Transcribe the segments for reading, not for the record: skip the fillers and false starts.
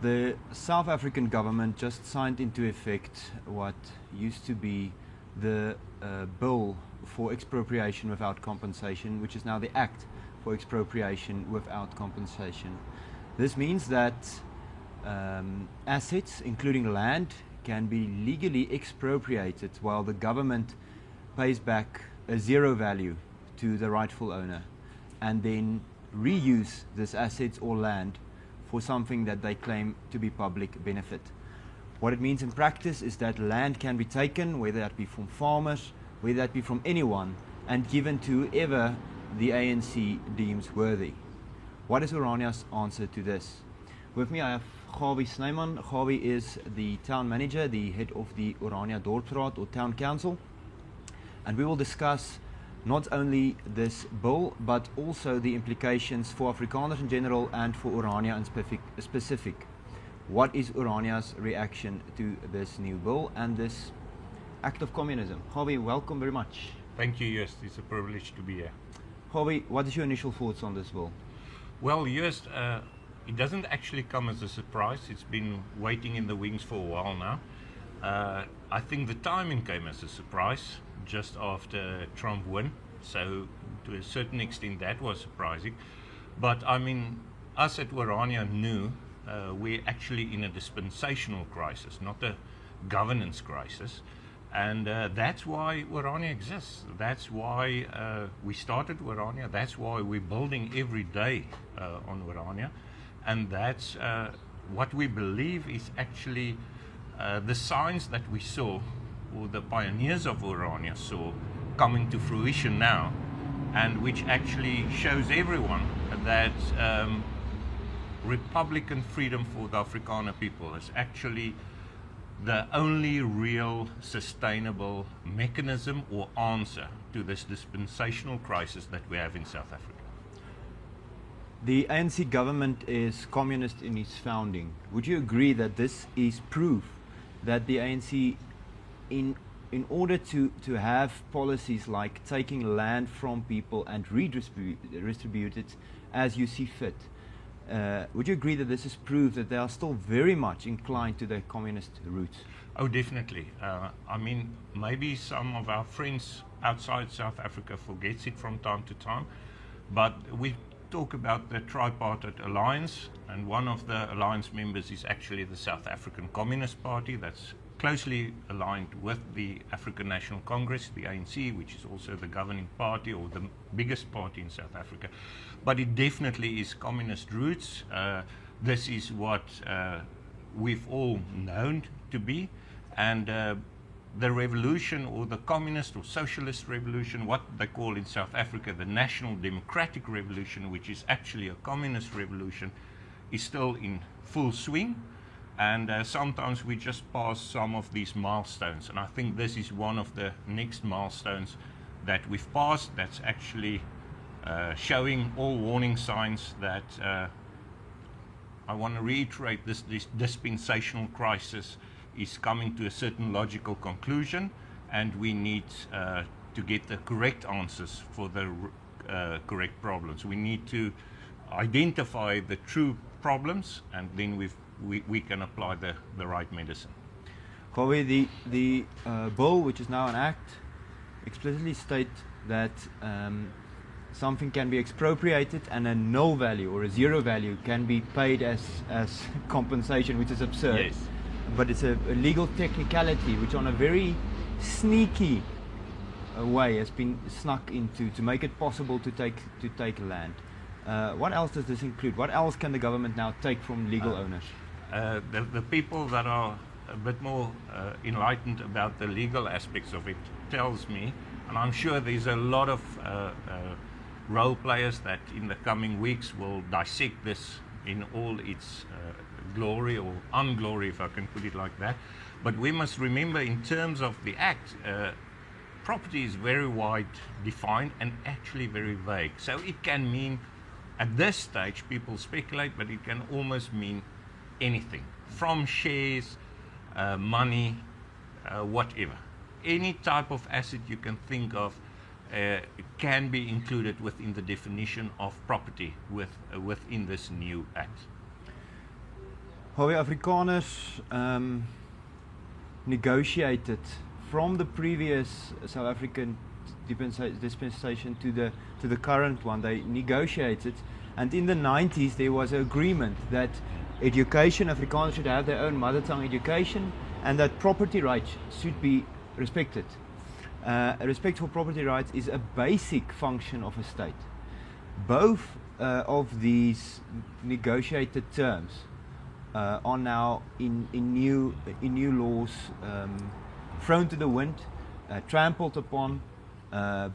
The South African government just signed into effect what used to be the bill for expropriation without compensation, which is now the Act for Expropriation Without Compensation. This means that assets, including land, can be legally expropriated while the government pays back a zero value to the rightful owner and then reuse this assets or land for something that they claim to be public benefit. What it means in practice is that land can be taken, whether that be from farmers, whether that be from anyone, and given to whoever the ANC deems worthy. What is Orania's answer to this? With me I have Gawie Snyman. Gawie is the town manager, the head of the Orania Dorpsraad or town council, and we will discuss not only this bill but also the implications for Afrikaners in general and for Orania in specific. What is Orania's reaction to this new bill and this act of communism? Gawie, welcome very much. Thank you, Joost. It's a privilege to be here. Gawie, what is your initial thoughts on this bill? Well, Joost, it doesn't actually come as a surprise. It's been waiting in the wings for a while now. I think the timing came as a surprise just after Trump won, so to a certain extent that was surprising. But I mean, us at Orania knew we're actually in a dispensational crisis, not a governance crisis. And that's why Orania exists. That's why we started Orania. That's why we're building every day on Orania. And that's what we believe is actually the signs that we saw, or the pioneers of Orania saw, coming to fruition now, and which actually shows everyone that Republican freedom for the Afrikaner people is actually the only real sustainable mechanism or answer to this dispensational crisis that we have in South Africa. The ANC government is communist in its founding. Would you agree that this is proof that the ANC, in order to have policies like taking land from people and redistribute it as you see fit, would you agree that this is proof that they are still very much inclined to their communist roots? Oh, definitely. I mean, maybe some of our friends outside South Africa forgets it from time to time, but we talk about the tripartite alliance, and one of the alliance members is actually the South African Communist Party that's closely aligned with the African National Congress, the ANC, which is also the governing party or the biggest party in South Africa. But it definitely is communist roots. This is what we've all known to be. And the revolution, or the communist or socialist revolution, what they call in South Africa the National Democratic Revolution, which is actually a communist revolution, is still in full swing. And sometimes we just pass some of these milestones. And I think this is one of the next milestones that we've passed that's actually showing all warning signs that I want to reiterate this dispensational crisis is coming to a certain logical conclusion, and we need to get the correct answers for the correct problems. We need to identify the true problems, and then we can apply the right medicine. Gawie, the bill, which is now an act, explicitly states that something can be expropriated and a null value or a zero value can be paid as compensation, which is absurd. Yes. But it's a legal technicality which on a very sneaky way has been snuck into to make it possible to take land. What else does this include? What else can the government now take from legal owners? The people that are a bit more enlightened about the legal aspects of it tells me, and I'm sure there's a lot of role players that in the coming weeks will dissect this in all its glory or unglory, if I can put it like that. But we must remember, in terms of the act, property is very wide defined and actually very vague. So it can mean, at this stage people speculate, but it can almost mean anything from shares, money, whatever. Any type of asset you can think of can be included within the definition of property within this new act. How we Afrikaners negotiated from the previous South African dispensation to the current one. They negotiated, and in the 90s there was an agreement that education, Afrikaners should have their own mother tongue education, and that property rights should be respected. Respect for property rights is a basic function of a state. Both of these negotiated terms are now in new laws, thrown to the wind, trampled upon.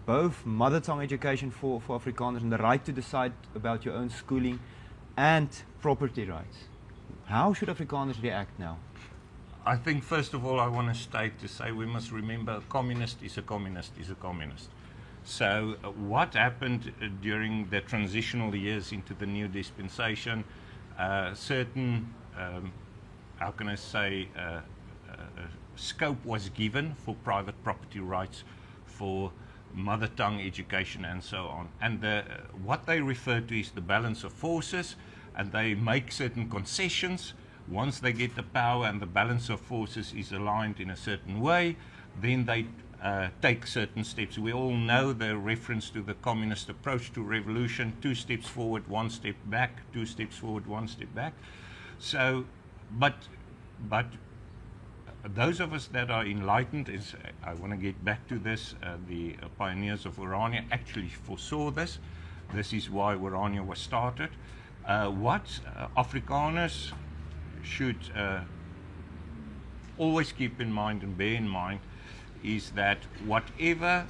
Both mother tongue education for Afrikaners and the right to decide about your own schooling, and property rights. How should Afrikaners react now? I think first of all I want to say we must remember a communist is a communist is a communist. So what happened during the transitional years into the new dispensation, certain, how can I say, scope was given for private property rights, for mother tongue education and so on. And what they refer to is the balance of forces, and they make certain concessions. Once they get the power and the balance of forces is aligned in a certain way, then they take certain steps. We all know the reference to the communist approach to revolution: 2 steps forward, 1 step back, 2 steps forward, 1 step back. So, but those of us that are enlightened, I want to get back to this, the pioneers of Orania actually foresaw this. This is why Orania was started. What Afrikaners should always keep in mind and bear in mind is that whatever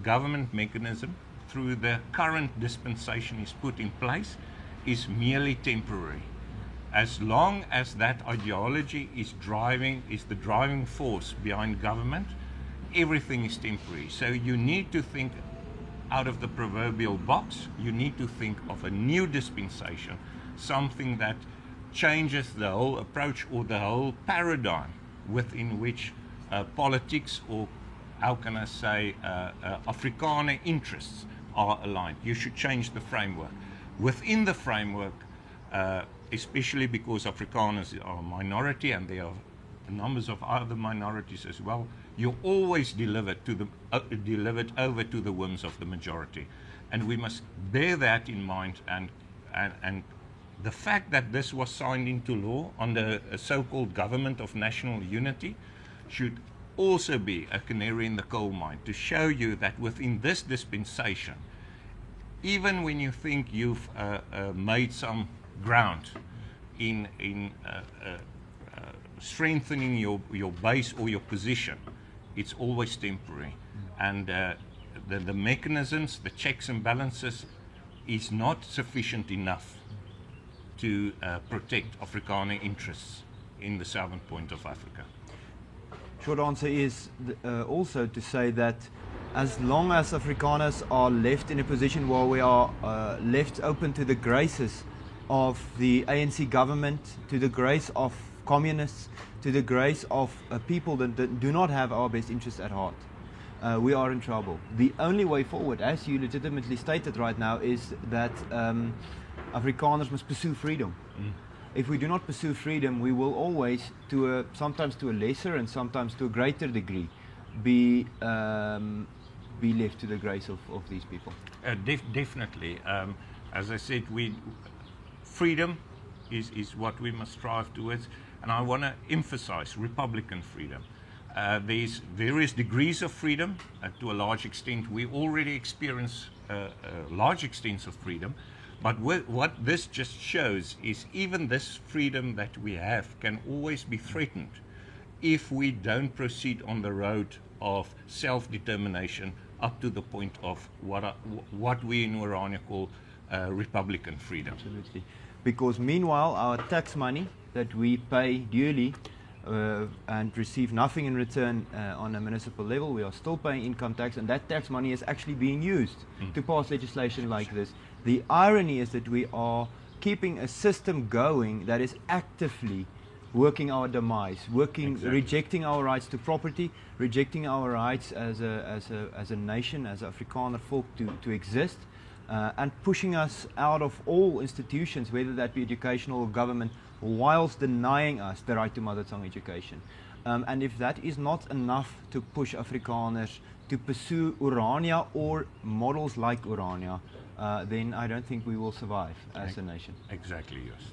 government mechanism through the current dispensation is put in place is merely temporary. As long as that ideology is the driving force behind government, everything is temporary. So you need to think out of the proverbial box. You need to think of a new dispensation, something that changes the whole approach or the whole paradigm within which politics, or how can I say, Afrikaner interests are aligned. You should change the framework. Within the framework, especially because Afrikaners are a minority and there are numbers of other minorities as well, you always delivered over to the whims of the majority. And we must bear that in mind, and the fact that this was signed into law under a so-called government of national unity should also be a canary in the coal mine, to show you that within this dispensation, even when you think you've made some ground in strengthening your base or your position, it's always temporary. And the mechanisms, the checks and balances is not sufficient enough to protect Afrikaner interests in the southern point of Africa. Short answer is also to say that as long as Afrikaners are left in a position where we are left open to the graces of the ANC government, to the grace of communists, to the grace of people that do not have our best interests at heart, we are in trouble. The only way forward, as you legitimately stated right now, is that Afrikaners must pursue freedom. If we do not pursue freedom, we will always, sometimes to a lesser and sometimes to a greater degree, be left to the grace of these people. Definitely. As I said, freedom is what we must strive towards, and I want to emphasize Republican freedom. There's various degrees of freedom. To a large extent, we already experience large extents of freedom. But what this just shows is even this freedom that we have can always be threatened if we don't proceed on the road of self-determination up to the point of what we in Orania call Republican freedom. Absolutely. Because meanwhile, our tax money that we pay duly and receive nothing in return on a municipal level, we are still paying income tax, and that tax money is actually being used to pass legislation like this. The irony is that we are keeping a system going that is actively working our demise, rejecting our rights to property, rejecting our rights as a nation, as Afrikaner folk to exist, and pushing us out of all institutions, whether that be educational or government, whilst denying us the right to mother tongue education. And if that is not enough to push Afrikaners to pursue Urania or models like Urania, then I don't think we will survive as a nation. Exactly, Joost.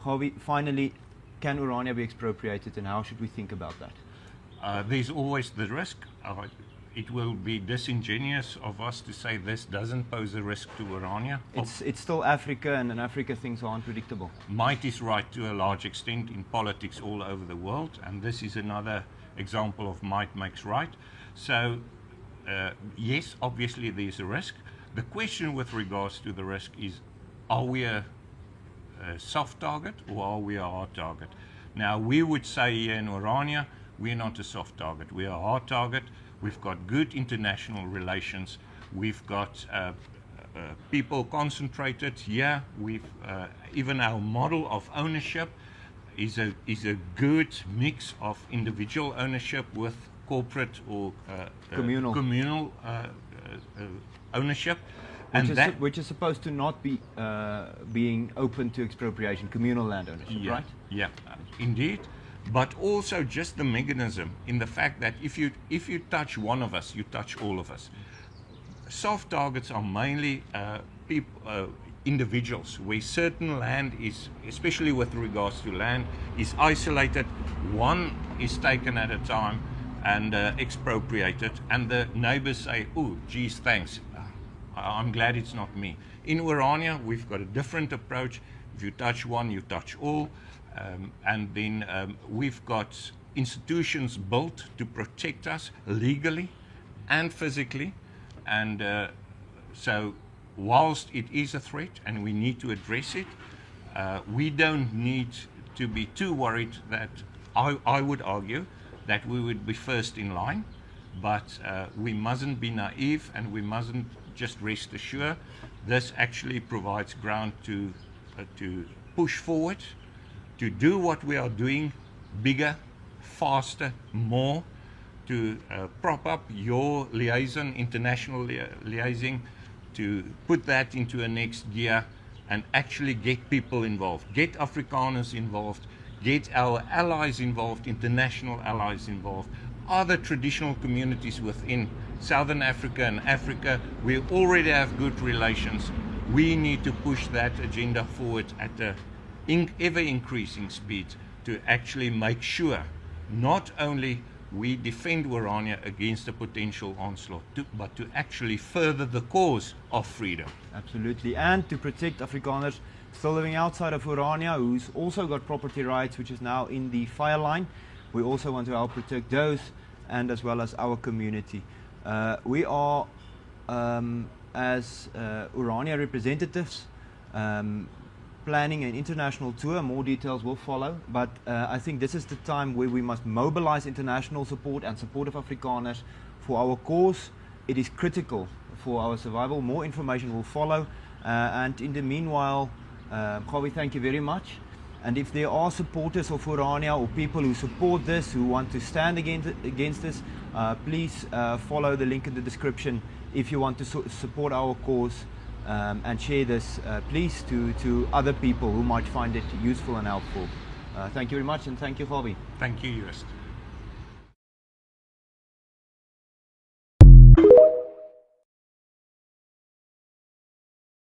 Gawie, finally, can Urania be expropriated, and how should we think about that? There's always the risk. It will be disingenuous of us to say this doesn't pose a risk to Urania. It's still Africa, and in Africa things are unpredictable. Might is right to a large extent in politics all over the world, and this is another example of might makes right. So, yes, obviously there's a risk. The question with regards to the risk is, are we a soft target or are we a hard target? Now, we would say here in Urania, we're not a soft target, we're a hard target. We've got good international relations. We've got people concentrated here. We've even our model of ownership is a good mix of individual ownership with corporate or communal ownership, which is supposed to not be being open to expropriation, communal land ownership, right? Yeah, indeed. But also just the mechanism in the fact that if you touch one of us, you touch all of us. Soft targets are mainly individuals, where certain land is, especially with regards to land, is isolated. One is taken at a time and expropriated, and the neighbors say, "Oh, geez, thanks. I'm glad it's not me." In Urania, we've got a different approach. If you touch one, you touch all. And then we've got institutions built to protect us legally and physically. And so whilst it is a threat and we need to address it, we don't need to be too worried that I would argue that we would be first in line, but we mustn't be naive and we mustn't just rest assured. This actually provides ground to push forward, to do what we are doing bigger, faster, more, to prop up your liaison, international liaising, to put that into a next gear and actually get people involved, get Afrikaners involved, get our allies involved, international allies involved, other traditional communities within Southern Africa and Africa. We already have good relations. We need to push that agenda forward at a ever-increasing speed to actually make sure not only we defend Urania against a potential onslaught, but to actually further the cause of freedom. Absolutely, and to protect Afrikaners still living outside of Urania, who's also got property rights, which is now in the fire line. We also want to help protect those, and as well as our community. We are, as Urania representatives, planning an international tour. More details will follow, but I think this is the time where we must mobilize international support and support of Afrikaners for our cause. It is critical for our survival. More information will follow, and in the meanwhile, Gawie, thank you very much. And if there are supporters of Urania or people who support this, who want to stand against this, please follow the link in the description if you want to support our cause. And share this, please, to other people who might find it useful and helpful. Thank you very much, and thank you, Gawie. Thank you, Joost.